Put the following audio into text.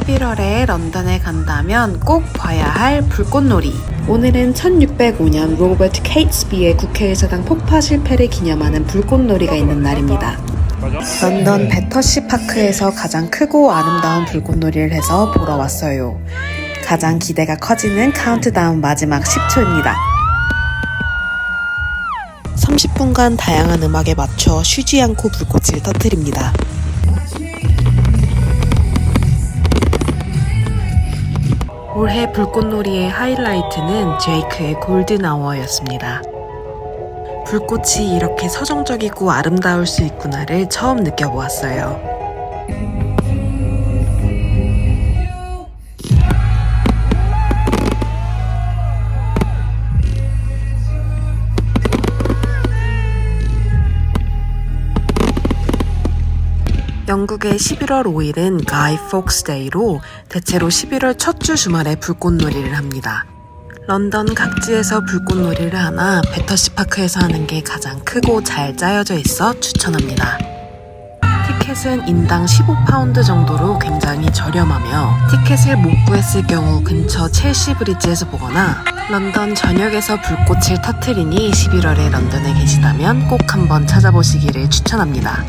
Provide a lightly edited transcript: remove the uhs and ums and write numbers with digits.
11월에 런던에 간다면 꼭 봐야 할 불꽃놀이. 오늘은 1605년 로버트 케이츠비의 국회의사당 폭파 실패를 기념하는 불꽃놀이가 있는 날입니다. 런던 배터시 파크에서 가장 크고 아름다운 불꽃놀이를 해서 보러 왔어요. 가장 기대가 커지는 카운트다운 마지막 10초입니다. 30분간 다양한 음악에 맞춰 쉬지 않고 불꽃을 터뜨립니다. 올해 불꽃놀이의 하이라이트는 제이크의 골든 아워였습니다. 불꽃이 이렇게 서정적이고 아름다울 수 있구나를 처음 느껴보았어요. 영국의 11월 5일은 가이 폭스 데이로 대체로 11월 첫 주 주말에 불꽃놀이를 합니다. 런던 각지에서 불꽃놀이를 하나 배터시 파크에서 하는 게 가장 크고 잘 짜여져 있어 추천합니다. 티켓은 인당 15파운드 정도로 굉장히 저렴하며 티켓을 못 구했을 경우 근처 첼시 브리지에서 보거나 런던 전역에서 불꽃을 터뜨리니 11월에 런던에 계시다면 꼭 한번 찾아보시기를 추천합니다.